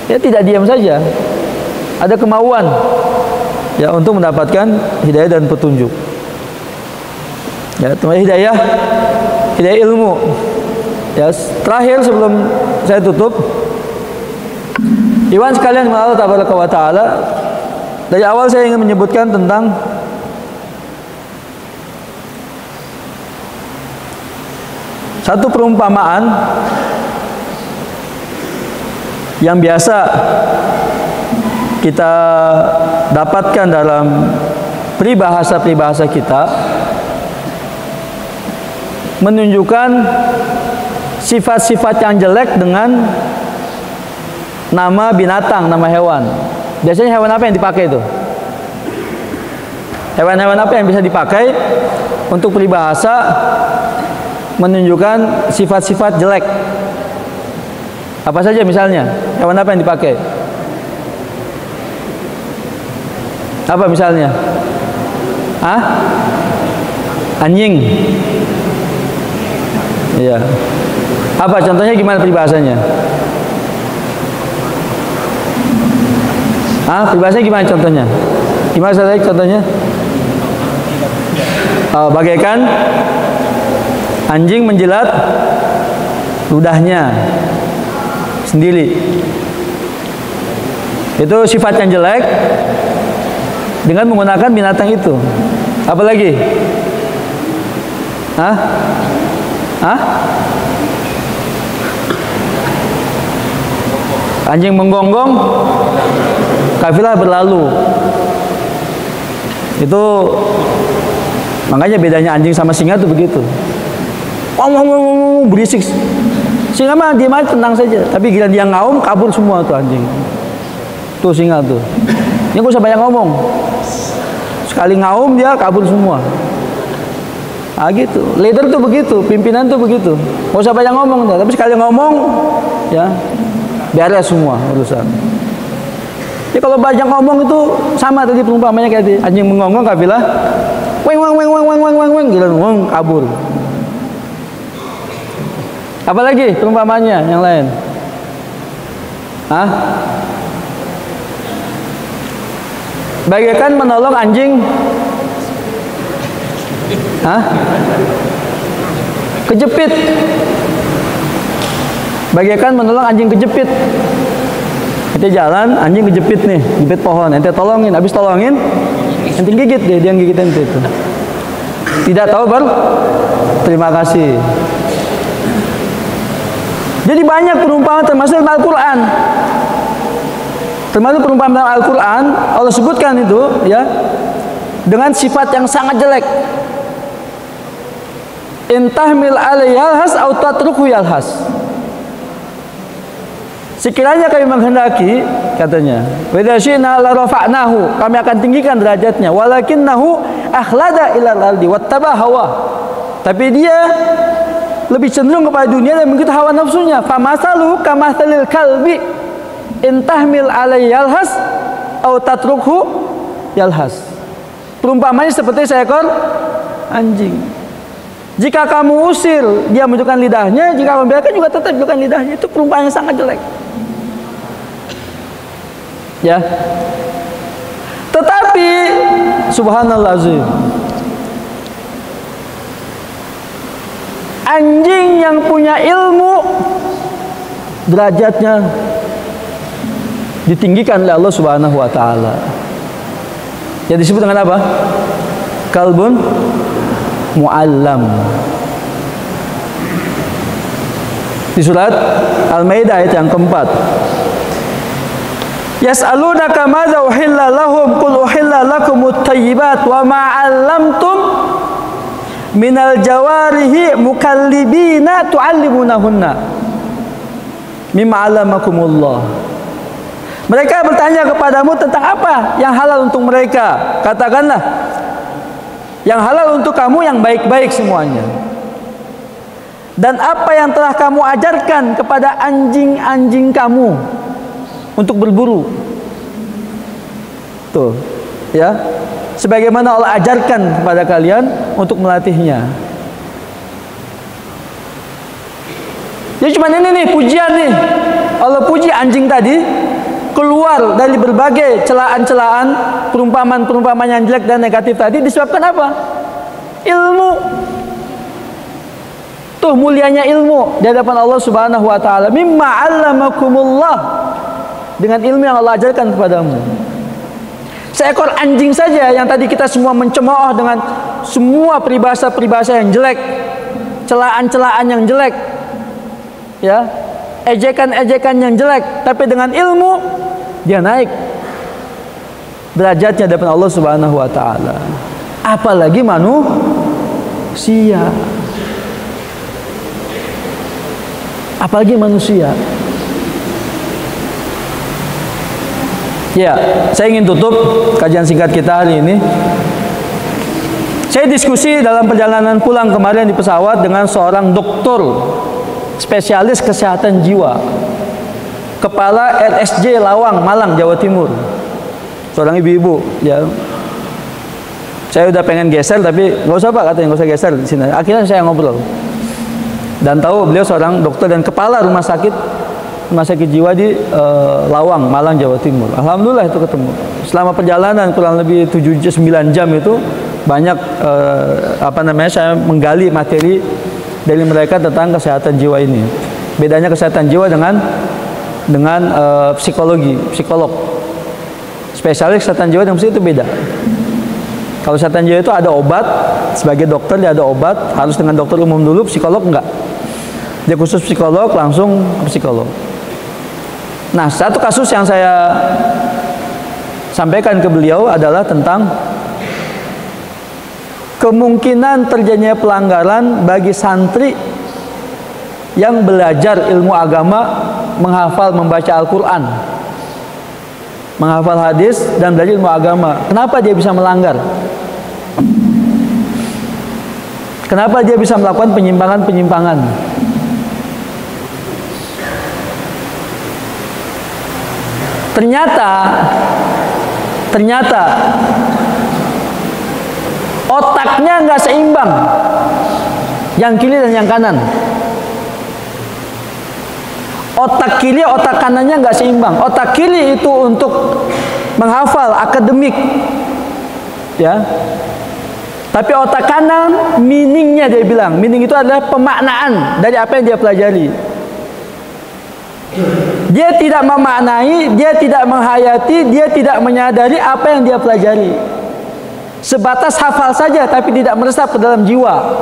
Ya tidak diam saja. Ada kemauan ya untuk mendapatkan hidayah dan petunjuk. Ya, hidayah ilmu. Ya, terakhir sebelum saya tutup, Iwan sekalian Allah tabaraka wa taala, dari awal saya ingin menyebutkan tentang satu perumpamaan yang biasa kita dapatkan dalam peribahasa kita, menunjukkan sifat-sifat yang jelek dengan nama binatang, nama hewan. Biasanya hewan apa yang dipakai itu? Hewan-hewan apa yang bisa dipakai untuk peribahasa menunjukkan sifat-sifat jelek? Apa saja misalnya? Hewan apa yang dipakai? Apa misalnya? Anjing. Iya. Apa contohnya, gimana peribahasanya? Peribahasanya gimana contohnya? Gimana saya contohnya? Bagaikan anjing menjilat ludahnya sendiri. Itu sifat yang jelek dengan menggunakan binatang itu. Apalagi? Anjing menggonggong kafilah berlalu. Itu makanya bedanya anjing sama singa itu begitu. Berisik. Singa mah diam aja, tenang saja. Tapi gila dia ngaum, kabur semua tuh anjing. Tuh singa tuh. Ini gak usah banyak ngomong. Sekali ngaum dia kabur semua. Gitu. Leader tuh begitu, pimpinan tuh begitu. Gak usah banyak ngomong, tapi sekali ngomong, ya beres semua urusan. Jadi kalau banyak ngomong itu sama tadi perumpamannya kayak tadi, anjing menggonggong kafilah, weng, gila kabur. Apalagi perumpamannya yang lain? Bagaikan menolong anjing kejepit. Bagaikan menolong anjing kejepit. Kita jalan, anjing kejepit nih, jepit pohon. Ente tolongin, habis tolongin, ente gigit deh, dia gigit ente itu. Tidak tahu terima kasih. Jadi banyak perumpamaan termasuk dalam Al-Quran. Termasuk perumpamaan dalam Al-Quran, Allah sebutkan itu ya dengan sifat yang sangat jelek. Intahmil alaihi yalhas au tatruku yalhas. Sekiranya kami menghendaki, katanya, wa idza syi'na la rafa'nahu, kami akan tinggikan derajatnya, walakinnahu akhlada ilal ardi wattaba hawa. Tapi dia lebih cenderung kepada dunia dan mengikuti hawa nafsunya. Famasaluhu kamatsalil kalbi intahmil alaihi yalhas au tatruku yalhas. Perumpamannya seperti seekor anjing. Jika kamu usir, dia menunjukkan lidahnya. Jika kamu biarkan, juga tetap menunjukkan lidahnya. Itu perumpamaan yang sangat jelek. Ya. Tetapi subhanallah azim, anjing yang punya ilmu derajatnya ditinggikan oleh Allah Subhanahu wa taala. Yang disebut dengan apa? Kalbun muallam. Di surat Al-Maidah ayat yang keempat. Yas'alunaka madza uhilla lahum qul uhilla lakumut thayyibat wa ma 'allamtum minal jawarihi mukallibina tu'allimunahunna mimma 'allamakumullah. Mereka bertanya kepadamu tentang apa yang halal untuk mereka. Katakanlah, yang halal untuk kamu yang baik-baik semuanya. Dan apa yang telah kamu ajarkan kepada anjing-anjing kamu untuk berburu. Tuh, ya. Sebagaimana Allah ajarkan kepada kalian untuk melatihnya. Jadi cuma ini nih pujian nih. Allah puji anjing tadi keluar dari berbagai celaan-celaan, perumpamaan-perumpamaan yang jelek dan negatif tadi disebabkan apa? Ilmu. Tuh mulianya ilmu di hadapan Allah Subhanahu wa taala. Mimma 'allamakumullah. Dengan ilmu yang Allah ajarkan kepadamu. Seekor anjing saja yang tadi kita semua mencemooh dengan semua peribahasa-peribahasa yang jelek, celaan-celaan yang jelek, ya, ejekan-ejekan yang jelek, tapi dengan ilmu dia naik derajatnya di hadapan Allah Subhanahu wa taala. Apalagi manusia. Apalagi manusia. Ya, saya ingin tutup kajian singkat kita hari ini. Saya diskusi dalam perjalanan pulang kemarin di pesawat dengan seorang dokter spesialis kesehatan jiwa, kepala RSJ Lawang, Malang, Jawa Timur. Seorang ibu-ibu, ya. Saya udah pengen geser tapi nggak usah Pak, katanya nggak usah geser di sini. Akhirnya saya ngobrol dan tahu beliau seorang dokter dan kepala rumah sakit jiwa di Lawang, Malang, Jawa Timur. Alhamdulillah itu ketemu. Selama perjalanan kurang lebih 7-9 jam itu banyak saya menggali materi dari mereka tentang kesehatan jiwa ini. Bedanya kesehatan jiwa dengan psikolog. Spesialis kesehatan jiwa dan psikolog itu beda. Kalau kesehatan jiwa itu ada obat, sebagai dokter dia ada obat, harus dengan dokter umum dulu, psikolog enggak. Dia khusus psikolog, langsung psikolog. Nah, satu kasus yang saya sampaikan ke beliau adalah tentang kemungkinan terjadinya pelanggaran bagi santri yang belajar ilmu agama, menghafal, membaca Al-Quran, menghafal hadis dan belajar ilmu agama. Kenapa dia bisa melanggar? Kenapa dia bisa melakukan penyimpangan-penyimpangan? Ternyata otaknya nggak seimbang, yang kiri dan yang kanan. Otak kiri, otak kanannya nggak seimbang. Otak kiri itu untuk menghafal akademik, ya. Tapi otak kanan, meaningnya dia bilang, meaning itu adalah pemaknaan dari apa yang dia pelajari. Dia tidak memaknai, dia tidak menghayati, dia tidak menyadari apa yang dia pelajari. Sebatas hafal saja, tapi tidak meresap ke dalam jiwa.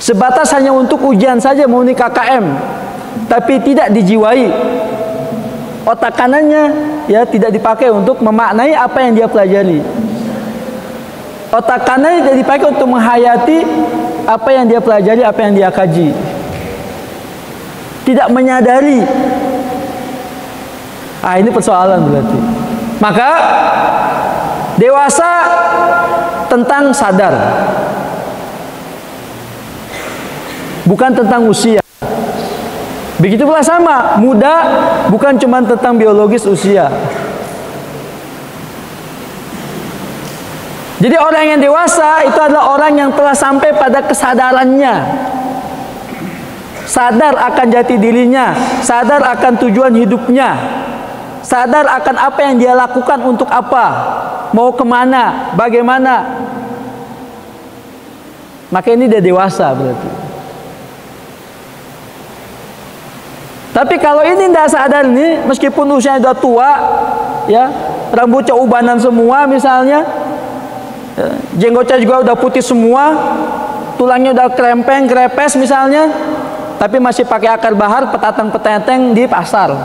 Sebatas hanya untuk ujian saja, memenuhi KKM, tapi tidak dijiwai. Otak kanannya ya tidak dipakai untuk memaknai apa yang dia pelajari. Otak kanannya tidak dipakai untuk menghayati apa yang dia pelajari, apa yang dia kaji. Tidak menyadari. Ini persoalan berarti. Maka dewasa tentang sadar, bukan tentang usia. Begitu pula sama, muda bukan cuma tentang biologis usia. Jadi orang yang dewasa itu adalah orang yang telah sampai pada kesadarannya, sadar akan jati dirinya, sadar akan tujuan hidupnya, sadar akan apa yang dia lakukan untuk apa, mau kemana, bagaimana. Maka ini dia dewasa berarti. Tapi kalau ini tidak sadar nih, meskipun usianya sudah tua, ya, rambutnya ubanan semua misalnya, ya, jenggotnya juga udah putih semua, tulangnya udah krempeng, krepes misalnya, tapi masih pakai akar bahar, petateng-peteteng di pasar.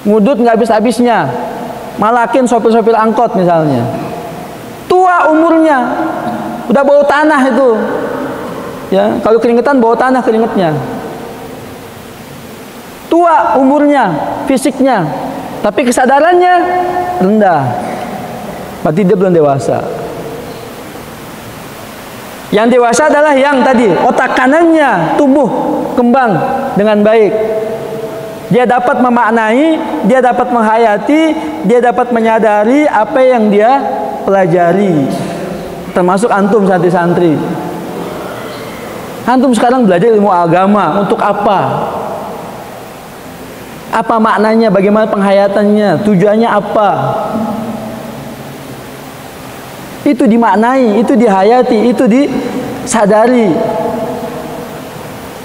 Ngudut nggak habis-habisnya, malakin sopir-sopir angkot misalnya. Tua umurnya, udah bau tanah itu. Ya, kalau keringetan bau tanah keringetnya. Tua umurnya, fisiknya, tapi kesadarannya rendah. Berarti dia belum dewasa. Yang dewasa adalah yang tadi, otak kanannya tumbuh kembang dengan baik. Dia dapat memaknai, dia dapat menghayati, dia dapat menyadari apa yang dia pelajari. Termasuk antum santri-santri. Antum sekarang belajar ilmu agama untuk apa? Apa maknanya? Bagaimana penghayatannya? Tujuannya apa? Itu dimaknai, itu dihayati, itu disadari.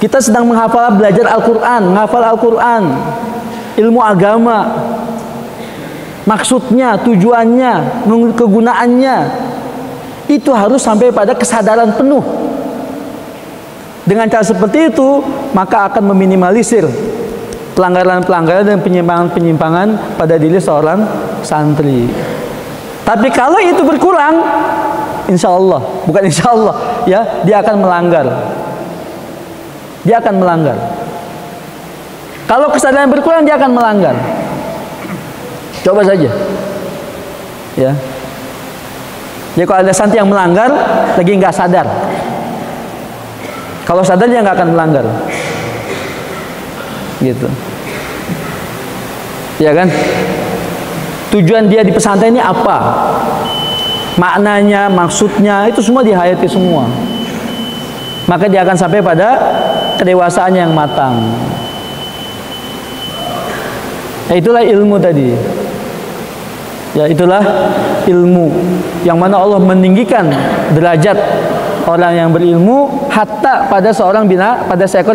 Kita sedang menghafal, belajar Al-Quran, menghafal Al-Quran, ilmu agama, maksudnya, tujuannya, kegunaannya, itu harus sampai pada kesadaran penuh. Dengan cara seperti itu, maka akan meminimalisir pelanggaran-pelanggaran dan penyimpangan-penyimpangan pada diri seorang santri. Tapi kalau itu berkurang, insya Allah, bukan insya Allah, ya, dia akan melanggar. Dia akan melanggar. Kalau kesadaran berkurang, dia akan melanggar. Coba saja, ya. Jadi kalau ada santri yang melanggar, lagi nggak sadar. Kalau sadar dia nggak akan melanggar, gitu, ya kan? Tujuan dia di pesantren ini apa? Maknanya, maksudnya, itu semua dihayati semua. Maka dia akan sampai pada kedewasaan yang matang. Nah, itulah ilmu tadi. Ya, itulah ilmu yang mana Allah meninggikan derajat orang yang berilmu hatta pada seekor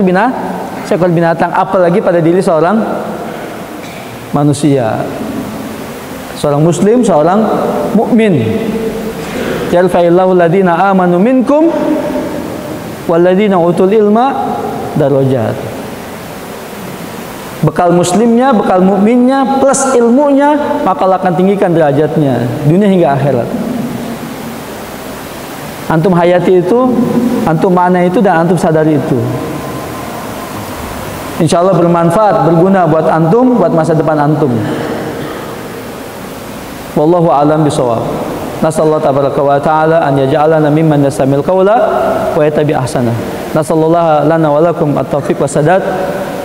binatang, apalagi pada diri seorang manusia, seorang muslim, seorang mukmin. Yarfa'illahu alladziina aamanu minkum walladziina utul ilma darajat. Bekal muslimnya, bekal mukminnya plus ilmunya, maka Allah akan tinggikan derajatnya dunia hingga akhirat. Antum hayati itu, antum mana itu, dan antum sadari itu. Insya Allah bermanfaat, berguna buat antum, buat masa depan antum. Wallahu a'lam bishawab. Nasallahu tabaraka wa ta'ala an yaj'alana mimman yastamil qawla wa yattabi' ahsana. Nasallallahu lana wa lakum at-taufiq wa sadad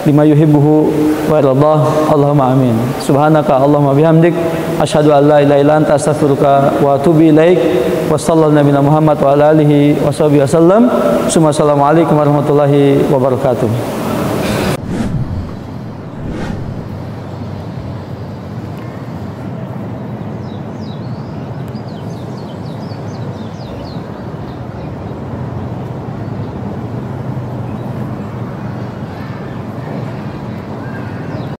lima yuhibbuhu wa yardah. Allahumma amin. Subhanaka Allahumma bihamdik asyhadu an la ilaha illa anta astaghfiruka wa atubu ilaik. Wa sallallahu nabiyana Muhammad wa ala alihi wa sahbihi wasallam. Assalamualaikum warahmatullahi wabarakatuh.